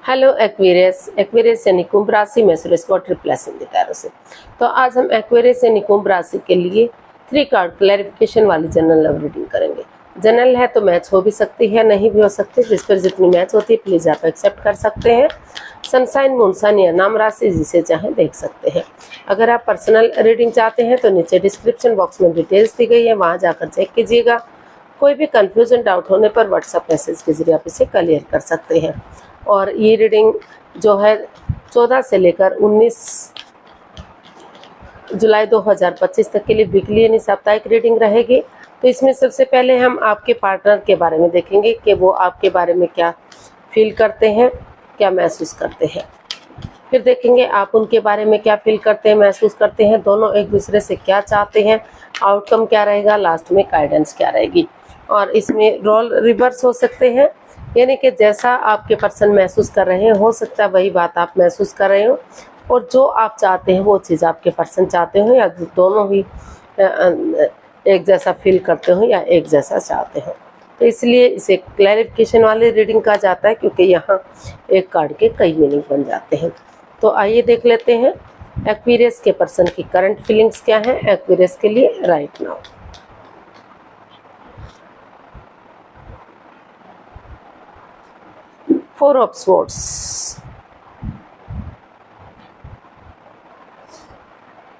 Hello Aquarius. Aquarius यानी कुंभ राशि में सुरेश को ट्रिप्लस इन दिखा से। तो आज हम एक्वेरियस यानी कुंभ राशि के लिए 3 कार्ड क्लैरिफिकेशन वाली जनरल लव रीडिंग करेंगे। जनरल है तो मैच हो भी सकती है, नहीं भी हो सकती, जिस पर जितनी मैच होती है प्लीज आप एक्सेप्ट कर सकते हैं। सनसाइन, मूनसाइन या नाम राशि जिसे चाहें देख सकते हैं। अगर आप पर्सनल रीडिंग चाहते हैं तो नीचे डिस्क्रिप्शन बॉक्स में डिटेल्स दी गई है, वहाँ जाकर चेक कीजिएगा। कोई भी कन्फ्यूजन डाउट होने पर व्हाट्सएप मैसेज के जरिए आप इसे क्लियर कर सकते हैं। और ये रीडिंग जो है 14 से लेकर 19 जुलाई 2025 तक के लिए वीकली यानी साप्ताहिक रीडिंग रहेगी। तो इसमें सबसे पहले हम आपके पार्टनर के बारे में देखेंगे कि वो आपके बारे में क्या फील करते हैं, क्या महसूस करते हैं। फिर देखेंगे आप उनके बारे में क्या फील करते हैं, महसूस करते हैं, दोनों एक दूसरे से क्या चाहते हैं, आउटकम क्या रहेगा, लास्ट में गाइडेंस क्या रहेगी। और इसमें रोल रिवर्स हो सकते हैं, यानी कि जैसा आपके पर्सन महसूस कर रहे हैं हो सकता है वही बात आप महसूस कर रहे हो, और जो आप चाहते हैं वो चीज़ आपके पर्सन चाहते हो, या दोनों ही एक जैसा फील करते हो या एक जैसा चाहते हो। तो इसलिए इसे क्लैरिफिकेशन वाली रीडिंग कहा जाता है, क्योंकि यहाँ एक कार्ड के कई मीनिंग बन जाते हैं। तो आइए देख लेते हैं एक्वेरियस के पर्सन की करंट फीलिंग्स क्या हैं एक्वेरियस के लिए right now. Four of swords.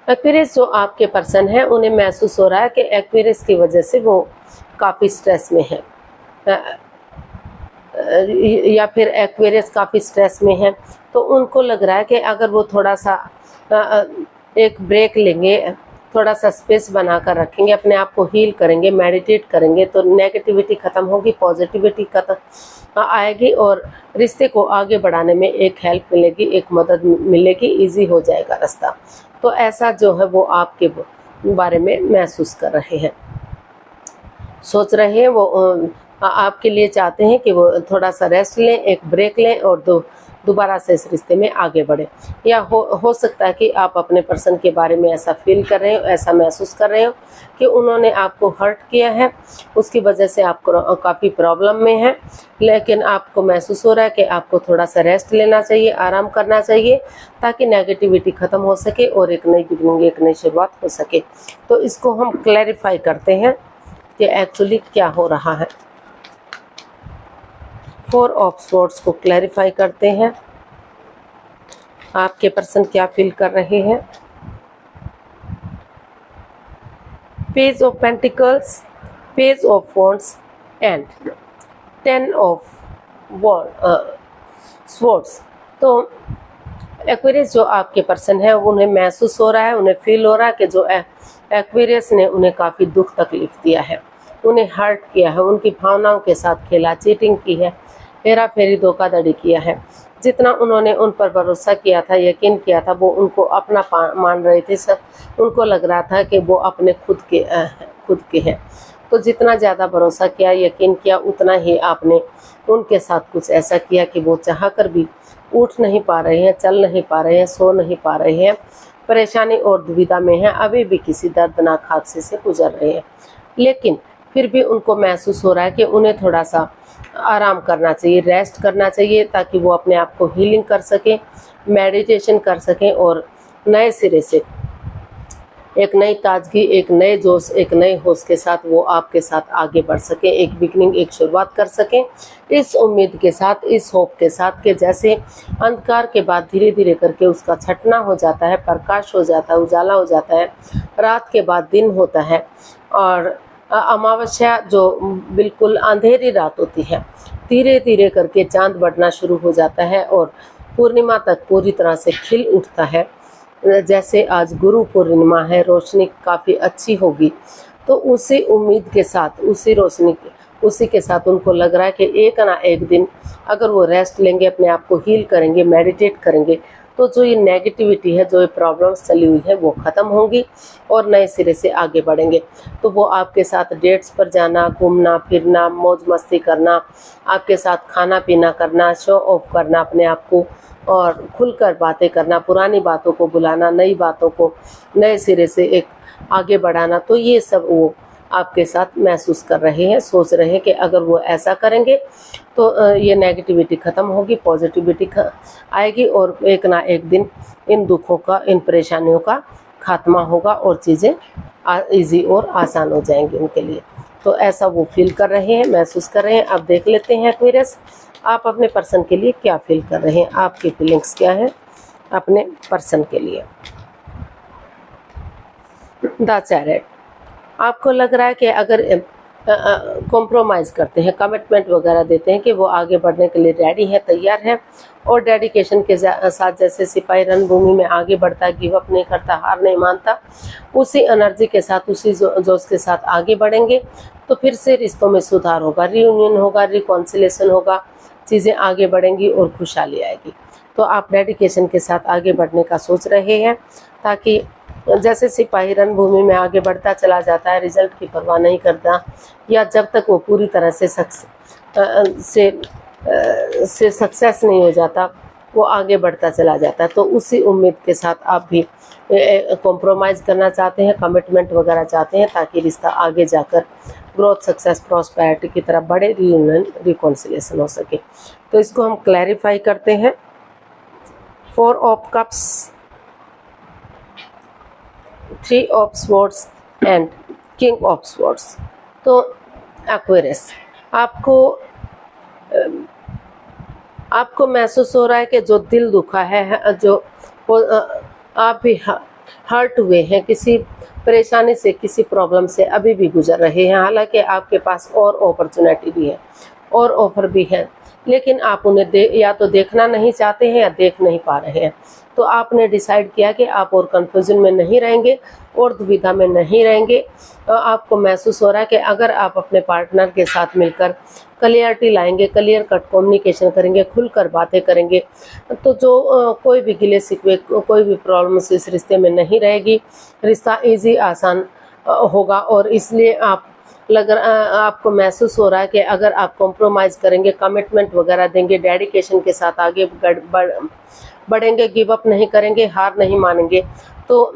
Aquarius जो आपके पर्सन है उन्हें महसूस हो रहा है कि एक्वेरियस की वजह से वो काफ़ी स्ट्रेस में है, या फिर एक्वेरियस काफ़ी स्ट्रेस में है। तो उनको लग रहा है कि अगर वो थोड़ा सा एक ब्रेक लेंगे, थोड़ा सा स्पेस बनाकर रखेंगे, अपने आप को हील करेंगे, मेडिटेट करेंगे, तो नेगेटिविटी ख़त्म होगी, पॉजिटिविटी ख़त्म आएगी और रिश्ते को आगे बढ़ाने में एक हेल्प मिलेगी, एक मदद मिलेगी, इजी हो जाएगा रास्ता। तो ऐसा जो है वो आपके बारे में महसूस कर रहे हैं, सोच रहे हैं। वो आपके लिए चाहते हैं कि वो थोड़ा सा रेस्ट लें, एक ब्रेक लें और दोबारा से इस रिश्ते में आगे बढ़े। या हो सकता है कि आप अपने पर्सन के बारे में ऐसा फील कर रहे हो, ऐसा महसूस कर रहे हो कि उन्होंने आपको हर्ट किया है, उसकी वजह से आप काफ़ी प्रॉब्लम में हैं, लेकिन आपको महसूस हो रहा है कि आपको थोड़ा सा रेस्ट लेना चाहिए, आराम करना चाहिए, ताकि नेगेटिविटी ख़त्म हो सके और एक नई बिगनिंग, एक नई शुरुआत हो सके। तो इसको हम क्लैरिफाई करते हैं कि एक्चुअली क्या हो रहा है। फोर ऑफ स्वॉर्ड्स को क्लैरिफाई करते हैं, आपके पर्सन क्या फील कर रहे हैं। Page of pentacles, page of wands and 10 of swords. तो एक्वेरियस जो आपके पर्सन है उन्हें महसूस हो रहा है, उन्हें फील हो रहा है कि जो एक्वेरियस ने उन्हें काफ़ी दुख तकलीफ दिया है, उन्हें हर्ट किया है, उनकी भावनाओं के साथ खेला, चीटिंग की है, हेरा फेरी, धोखाधड़ी किया है। जितना उन्होंने उन पर भरोसा किया था, यकीन किया था, वो उनको अपना मान रहे थे, सब उनको लग रहा था कि वो अपने खुद के हैं। तो जितना ज़्यादा भरोसा किया, यकीन किया, उतना ही आपने उनके साथ कुछ ऐसा किया कि वो चाह कर भी उठ नहीं पा रहे हैं, चल नहीं पा रहे हैं, सो नहीं पा रहे हैं, परेशानी और दुविधा में हैं, अभी भी किसी दर्दनाक हादसे से गुजर रहे हैं। लेकिन फिर भी उनको महसूस हो रहा है कि उन्हें थोड़ा सा आराम करना चाहिए, रेस्ट करना चाहिए, ताकि वो अपने आप को हीलिंग कर सकें, मेडिटेशन कर सकें और नए सिरे से एक नई ताजगी, एक नए जोश, एक नए होश के साथ वो आपके साथ आगे बढ़ सकें, एक बिगनिंग, एक शुरुआत कर सकें, इस उम्मीद के साथ, इस होप के साथ कि जैसे अंधकार के बाद धीरे धीरे करके उसका छटना हो जाता है, प्रकाश हो जाता है, उजाला हो जाता है, रात के बाद दिन होता है, और अमावस्या जो बिल्कुल अंधेरी रात होती है, धीरे धीरे करके चांद बढ़ना शुरू हो जाता है और पूर्णिमा तक पूरी तरह से खिल उठता है। जैसे आज गुरु पूर्णिमा है, रोशनी काफ़ी अच्छी होगी, तो उसी उम्मीद के साथ, उसी के साथ उनको लग रहा है कि एक ना एक दिन अगर वो रेस्ट लेंगे, अपने आप को हील करेंगे, मेडिटेट करेंगे, तो जो ये नेगेटिविटी है, जो ये प्रॉब्लम्स चली हुई है, वो ख़त्म होंगी और नए सिरे से आगे बढ़ेंगे। तो वो आपके साथ डेट्स पर जाना, घूमना फिरना, मौज मस्ती करना, आपके साथ खाना पीना करना, शो ऑफ करना अपने आप को, और खुलकर बातें करना, पुरानी बातों को बुलाना, नई बातों को नए सिरे से एक आगे बढ़ाना, तो ये सब वो आपके साथ महसूस कर रहे हैं, सोच रहे हैं कि अगर वो ऐसा करेंगे तो ये नेगेटिविटी ख़त्म होगी, पॉजिटिविटी आएगी और एक ना एक दिन इन दुखों का, इन परेशानियों का खात्मा होगा और चीज़ें ईजी और आसान हो जाएंगी उनके लिए। तो ऐसा वो फील कर रहे हैं, महसूस कर रहे हैं। अब देख लेते हैं एक्वेरियस, आप अपने पर्सन के लिए क्या फील कर रहे हैं, आपकी फीलिंग्स क्या है अपने पर्सन के लिए। द चैरियट, आपको लग रहा है कि अगर कॉम्प्रोमाइज़ करते हैं, कमिटमेंट वगैरह देते हैं कि वो आगे बढ़ने के लिए रेडी है, तैयार है और डेडिकेशन के साथ, जैसे सिपाही रणभूमि में आगे बढ़ता, गिव अप नहीं करता, हार नहीं मानता, उसी एनर्जी के साथ, उसी जोश के साथ आगे बढ़ेंगे तो फिर से रिश्तों में सुधार होगा, रीयूनियन होगा, रिकॉन्सिलेशन होगा, चीज़ें आगे बढ़ेंगी और खुशहाली आएगी। तो आप डेडिकेशन के साथ आगे बढ़ने का सोच रहे हैं, ताकि जैसे सिपाही रणभूमि में आगे बढ़ता चला जाता है, रिजल्ट की परवाह नहीं करता, या जब तक वो पूरी तरह से सक्सेस नहीं हो जाता वो आगे बढ़ता चला जाता है। तो उसी उम्मीद के साथ आप भी कॉम्प्रोमाइज़ करना चाहते हैं, कमिटमेंट वगैरह चाहते हैं, ताकि रिश्ता आगे जाकर ग्रोथ, सक्सेस, प्रॉस्पेरिटी की तरफ बढ़े, रीयूनियन, रिकॉन्सिलेशन हो सके। तो इसको हम क्लैरिफाई करते हैं। 4 of cups, 3 of swords and king of swords. तो एक्वेरियस, आपको महसूस हो रहा है कि जो दिल दुखा है, जो आप भी हर्ट हुए हैं, किसी परेशानी से, किसी प्रॉब्लम से अभी भी गुजर रहे हैं। हालांकि आपके पास और अपॉर्चुनिटी भी है और ऑफर भी है, लेकिन आप उन्हें या तो देखना नहीं चाहते हैं या देख नहीं पा रहे हैं। तो आपने डिसाइड किया कि आप और कन्फ्यूजन में नहीं रहेंगे और दुविधा में नहीं रहेंगे। आपको महसूस हो रहा है कि अगर आप अपने पार्टनर के साथ मिलकर क्लियरिटी लाएंगे, क्लियर कट कम्युनिकेशन करेंगे, खुलकर बातें करेंगे, तो जो कोई भी गिले शिकवे, कोई भी प्रॉब्लम्स इस रिश्ते में नहीं रहेगी, रिश्ता इजी, आसान होगा। और इसलिए आपको महसूस हो रहा है कि अगर आप कॉम्प्रोमाइज़ करेंगे, कमिटमेंट वगैरह देंगे, डेडिकेशन के साथ आगे बढ़ेंगे, गिव अप नहीं करेंगे, हार नहीं मानेंगे, तो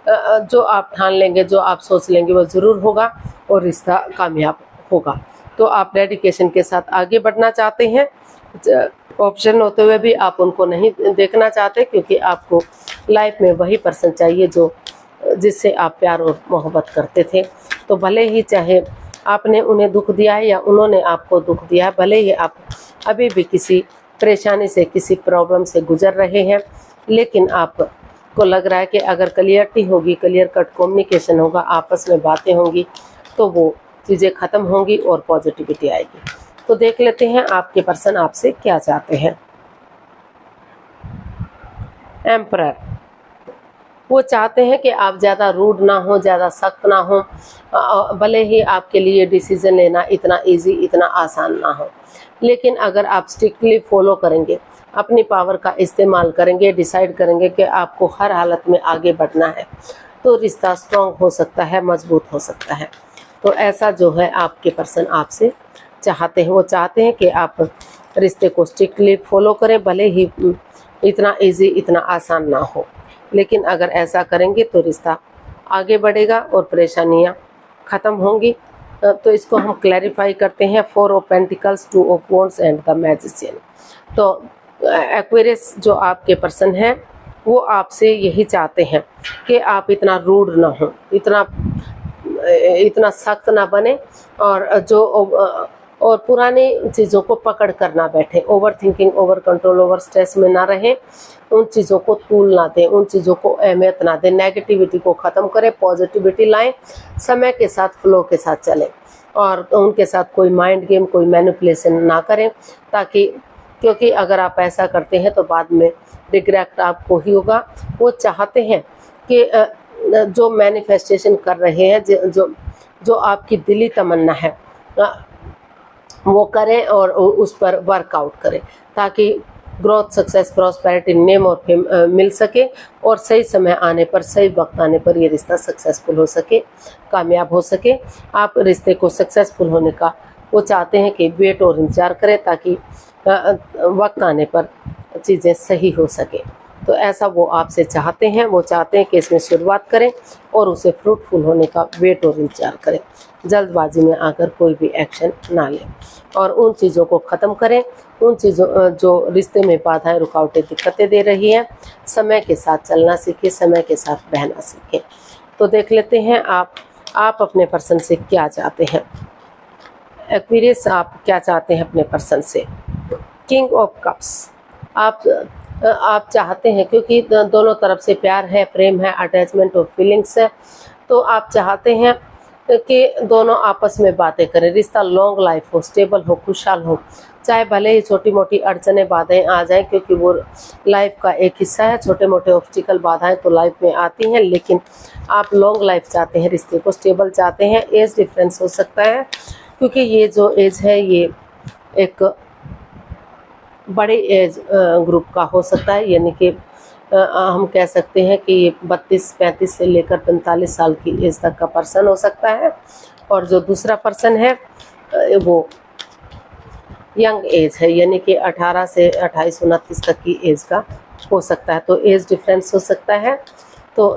जो आप ठान लेंगे, जो आप सोच लेंगे वो ज़रूर होगा और रिश्ता कामयाब होगा। तो आप डेडिकेशन के साथ आगे बढ़ना चाहते हैं। ऑप्शन होते हुए भी आप उनको नहीं देखना चाहते, क्योंकि आपको लाइफ में वही पर्सन चाहिए जिससे आप प्यार और मोहब्बत करते थे। तो भले ही चाहे आपने उन्हें दुख दिया है या उन्होंने आपको दुख दिया है, भले ही आप अभी भी किसी परेशानी से, किसी प्रॉब्लम से गुजर रहे हैं, लेकिन आपको लग रहा है कि अगर क्लियरिटी होगी, क्लियर कट कम्युनिकेशन होगा, आपस में बातें होंगी, तो वो चीज़ें ख़त्म होंगी और पॉजिटिविटी आएगी। तो देख लेते हैं आपके पर्सन आपसे क्या चाहते हैं। एम्परर, वो चाहते हैं कि आप ज़्यादा रूड ना हो, ज़्यादा सख्त ना हो, भले ही आपके लिए डिसीज़न लेना इतना इजी, इतना आसान ना हो, लेकिन अगर आप स्ट्रिक्टली फॉलो करेंगे, अपनी पावर का इस्तेमाल करेंगे, डिसाइड करेंगे कि आपको हर हालत में आगे बढ़ना है, तो रिश्ता स्ट्रॉन्ग हो सकता है, मजबूत हो सकता है। तो ऐसा जो है आपके पर्सन आपसे चाहते हैं। वो चाहते हैं कि आप रिश्ते को स्ट्रिक्टली फॉलो करें, भले ही इतना इजी, इतना आसान ना हो, लेकिन अगर ऐसा करेंगे तो रिश्ता आगे बढ़ेगा और परेशानियां ख़त्म होंगी। तो इसको हम क्लैरिफाई करते हैं। 4 of pentacles, 2 of wands and the magician. तो एक्वेरियस जो आपके पर्सन हैं वो आपसे यही चाहते हैं कि आप इतना रूड ना हो, इतना सख्त ना बने, और पुरानी चीज़ों को पकड़ कर ना बैठे, over thinking, over control, over stress में ना रहें, उन चीज़ों को तूल ना दें, उन चीज़ों को अहमियत ना दें, नेगेटिविटी को ख़त्म करें, पॉजिटिविटी लाएं, समय के साथ फ्लो के साथ चलें और उनके साथ कोई माइंड गेम, कोई मैनिपुलेशन ना करें, क्योंकि अगर आप ऐसा करते हैं तो बाद में रिग्रेट आपको ही होगा। वो चाहते हैं कि जो मैनिफेस्टेशन कर रहे हैं, जो आपकी दिली तमन्ना है वो करें और उस पर वर्कआउट करें, ताकि ग्रोथ, सक्सेस, प्रॉस्पेरिटी, नेम और फेम मिल सके और सही समय आने पर, सही वक्त आने पर ये रिश्ता सक्सेसफुल हो सके, कामयाब हो सके। आप रिश्ते को सक्सेसफुल होने का वो चाहते हैं कि वेट और इंतजार करें, ताकि वक्त आने पर चीज़ें सही हो सके। तो ऐसा वो आपसे चाहते हैं। वो चाहते हैं कि इसमें शुरुआत करें और उसे फ्रूटफुल होने का वेट और इंतजार करें। जल्दबाजी में आकर कोई भी एक्शन ना लें और उन चीज़ों को ख़त्म करें, उन चीज़ों जो रिश्ते में बाधाएं रुकावटें दिक्कतें दे रही हैं, समय के साथ चलना सीखें, समय के साथ बहना सीखें। तो देख लेते हैं आप अपने पर्सन से क्या चाहते हैं। एक्वेरियस, आप क्या चाहते हैं अपने पर्सन से। किंग ऑफ कप्स, आप चाहते हैं, क्योंकि दोनों तरफ से प्यार है, प्रेम है, अटैचमेंट और फीलिंग्स है, तो आप चाहते हैं कि दोनों आपस में बातें करें, रिश्ता लॉन्ग लाइफ हो, स्टेबल हो, खुशहाल हो, चाहे भले ही छोटी मोटी अड़चनें बाधाएं आ जाएं, क्योंकि वो लाइफ का एक हिस्सा है। छोटे मोटे ऑब्स्टिकल बाधाएं तो लाइफ में आती हैं, लेकिन आप लॉन्ग लाइफ चाहते हैं, रिश्ते को स्टेबल चाहते हैं। एज डिफरेंस हो सकता है, क्योंकि ये जो एज है ये एक बड़े एज ग्रुप का हो सकता है, यानी कि हम कह सकते हैं कि ये 32-35 से लेकर 45 साल की एज तक का पर्सन हो सकता है, और जो दूसरा पर्सन है वो यंग एज है, यानी कि 18 से 28-29 तक की एज का हो सकता है। तो एज डिफरेंस हो सकता है, तो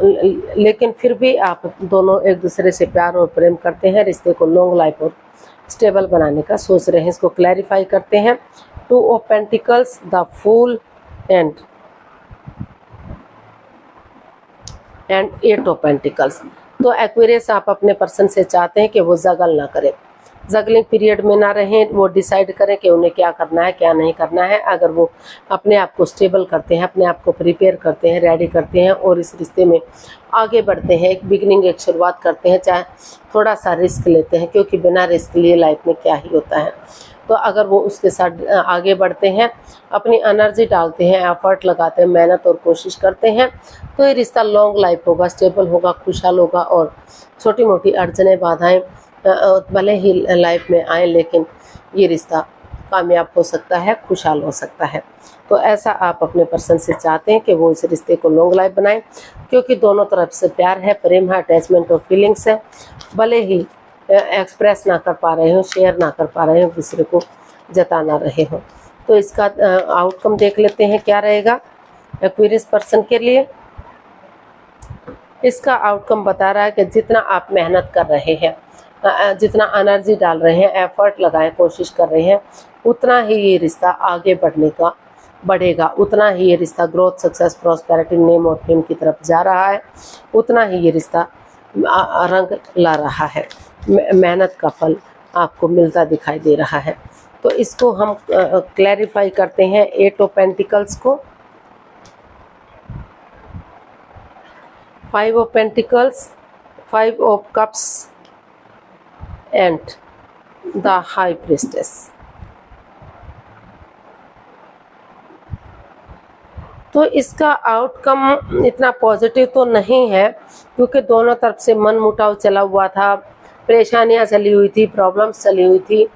लेकिन फिर भी आप दोनों एक दूसरे से प्यार और प्रेम करते हैं, रिश्ते को लॉन्ग लाइफ और स्टेबल बनाने का सोच रहे हैं। इसको क्लैरिफाई करते हैं। 2 of pentacles, the fool and 8 of pentacles. तो एक्वेरियस, आप अपने पर्सन से चाहते हैं कि वो जगल ना करें, जगलिंग पीरियड में ना रहें, वो डिसाइड करें कि उन्हें क्या करना है, क्या नहीं करना है। अगर वो अपने आप को स्टेबल करते हैं, अपने आप को प्रिपेयर करते हैं, रेडी करते हैं और इस रिश्ते में आगे बढ़ते हैं, एक बिगिनिंग, एक शुरुआत करते हैं, चाहे थोड़ा सा रिस्क लेते हैं, क्योंकि बिना रिस्क लिए लाइफ में क्या ही होता है। तो अगर वो उसके साथ आगे बढ़ते हैं, अपनी एनर्जी डालते हैं, एफर्ट लगाते हैं, मेहनत और कोशिश करते हैं, तो ये रिश्ता लॉन्ग लाइफ होगा, स्टेबल होगा, खुशहाल होगा और छोटी मोटी अड़चनें बाधाएं भले ही लाइफ में आए, लेकिन ये रिश्ता कामयाब हो सकता है, खुशहाल हो सकता है। तो ऐसा आप अपने पर्सन से चाहते हैं कि वो इस रिश्ते को लॉन्ग लाइफ बनाएं, क्योंकि दोनों तरफ से प्यार है, प्रेम है, अटैचमेंट और फीलिंग्स है। भले ही एक्सप्रेस ना कर पा रहे हो, शेयर ना कर पा रहे हो, दूसरे को जता ना रहे हो। तो इसका आउटकम देख लेते हैं क्या रहेगा एक्वेरियस पर्सन के लिए। इसका आउटकम बता रहा है कि जितना आप मेहनत कर रहे हैं, जितना एनर्जी डाल रहे हैं, एफर्ट लगाएं, कोशिश कर रहे हैं, उतना ही ये रिश्ता आगे बढ़ेगा, उतना ही ये रिश्ता ग्रोथ, सक्सेस, प्रॉस्पेरिटी, नेम और फेम की तरफ जा रहा है, उतना ही ये रिश्ता रंग ला रहा है, मेहनत का फल आपको मिलता दिखाई दे रहा है। तो इसको हम क्लैरिफाई करते हैं 8 ऑफ पेंटिकल्स को। 5 of pentacles, 5 of cups and the high priestess. तो इसका आउटकम इतना पॉजिटिव तो नहीं है, क्योंकि दोनों तरफ से मन मुटाव चला हुआ था, परेशानियां चली हुई थी, प्रॉब्लम्स चली हुई थी।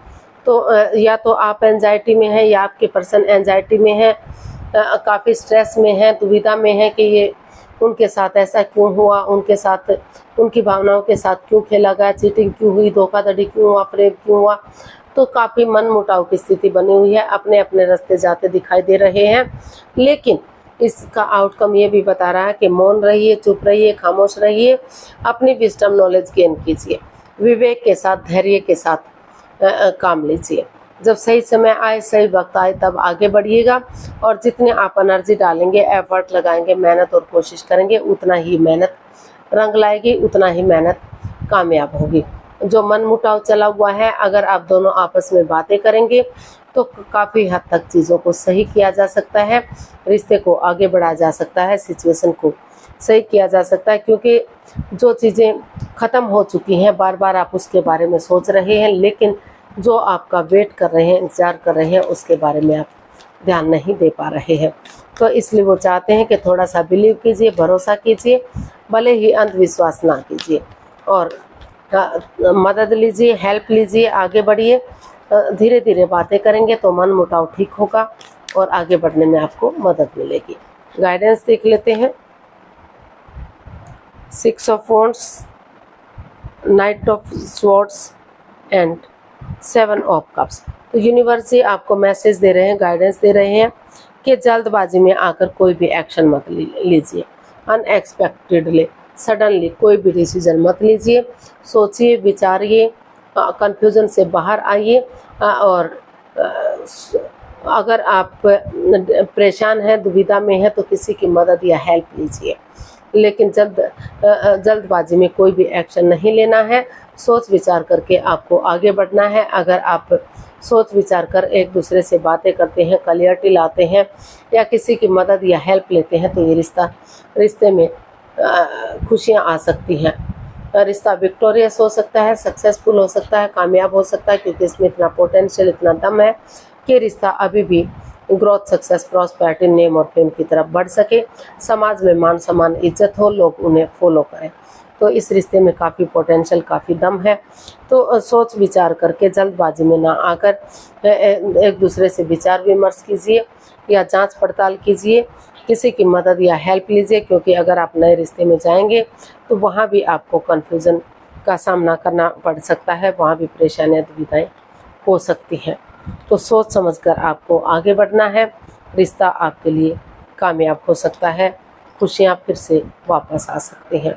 तो या तो आप एंजाइटी में हैं या आपके पर्सन एंजाइटी में है, काफ़ी स्ट्रेस में है, दुविधा में है कि ये उनके साथ ऐसा क्यों हुआ, उनके साथ उनकी भावनाओं के साथ क्यों खेला गया, चीटिंग क्यों हुई, धोखाधड़ी क्यों हुआ, प्रेम क्यों हुआ। तो काफ़ी मन मुटाव की स्थिति बनी हुई है, अपने अपने रास्ते जाते दिखाई दे रहे हैं। लेकिन इसका आउटकम ये भी बता रहा है कि मौन रहिए, चुप रहिए, खामोश रहिए, अपनी विजडम नॉलेज गेन कीजिए, विवेक के साथ, धैर्य के साथ काम लीजिए। जब सही समय आए, सही वक्त आए, तब आगे बढ़िएगा। और जितने आप एनर्जी डालेंगे, एफर्ट लगाएंगे, मेहनत और कोशिश करेंगे, उतना ही मेहनत रंग लाएगी, उतना ही मेहनत कामयाब होगी। जो मन मुटाव चला हुआ है, अगर आप दोनों आपस में बातें करेंगे तो काफ़ी हद तक चीज़ों को सही किया जा सकता है, रिश्ते को आगे बढ़ाया जा सकता है, सिचुएशन को सही किया जा सकता है। क्योंकि जो चीज़ें ख़त्म हो चुकी हैं, बार बार आप उसके बारे में सोच रहे हैं, लेकिन जो आपका वेट कर रहे हैं, इंतज़ार कर रहे हैं, उसके बारे में आप ध्यान नहीं दे पा रहे हैं। तो इसलिए वो चाहते हैं कि थोड़ा सा बिलीव कीजिए, भरोसा कीजिए, भले ही अंधविश्वास ना कीजिए, और मदद लीजिए, हेल्प लीजिए, आगे बढ़िए। धीरे धीरे बातें करेंगे तो मन मुटाव ठीक होगा और आगे बढ़ने में आपको मदद मिलेगी। गाइडेंस देख लेते हैं। 6 of wands, night of swords and 7 of cups. तो यूनिवर्स जी आपको मैसेज दे रहे हैं, गाइडेंस दे रहे हैं कि जल्दबाजी में आकर कोई भी एक्शन मत लीजिए, अनएक्सपेक्टेडली सडनली कोई भी डिसीजन मत लीजिए, सोचिए, विचारिए, कंफ्यूजन से बाहर आइए। और अगर आप परेशान हैं, दुविधा में हैं, तो किसी की मदद या हेल्प लीजिए, लेकिन जल्दबाजी में कोई भी एक्शन नहीं लेना है। सोच विचार करके आपको आगे बढ़ना है। अगर आप सोच विचार कर एक दूसरे से बातें करते हैं, क्लियरिटी लाते हैं या किसी की मदद या हेल्प लेते हैं, तो ये रिश्ते में खुशियाँ आ सकती हैं। रिश्ता विक्टोरियस हो सकता है, सक्सेसफुल हो सकता है, कामयाब हो सकता है, क्योंकि इसमें इतना पोटेंशियल, इतना दम है कि रिश्ता अभी भी ग्रोथ, सक्सेस, प्रॉस्पेरिटी, नेम और फेम की तरफ बढ़ सके, समाज में मान सम्मान, इज्जत हो, लोग उन्हें फॉलो करें। तो इस रिश्ते में काफ़ी पोटेंशियल, काफ़ी दम है। तो सोच विचार करके जल्दबाजी में ना आकर एक दूसरे से विचार विमर्श कीजिए या जांच पड़ताल कीजिए, किसी की मदद या हेल्प लीजिए, क्योंकि अगर आप नए रिश्ते में जाएंगे तो वहाँ भी आपको कन्फ्यूज़न का सामना करना पड़ सकता है, वहाँ भी परेशानियाँ, दुविधाएँ हो सकती हैं। तो सोच समझकर आपको आगे बढ़ना है। रिश्ता आपके लिए कामयाब हो सकता है, खुशियाँ फिर से वापस आ सकती हैं।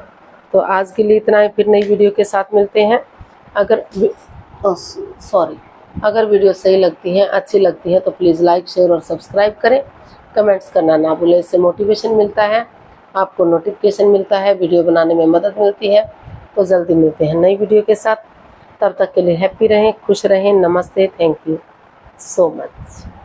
तो आज के लिए इतना ही, फिर नई वीडियो के साथ मिलते हैं। अगर वीडियो सही लगती है, अच्छी लगती है, तो प्लीज़ लाइक, शेयर और सब्सक्राइब करें। कमेंट्स करना ना भूलें, इससे मोटिवेशन मिलता है, आपको नोटिफिकेशन मिलता है, वीडियो बनाने में मदद मिलती है। तो जल्दी मिलते हैं नई वीडियो के साथ। तब तक के लिए हैप्पी रहें, खुश रहें। नमस्ते, थैंक यू so much।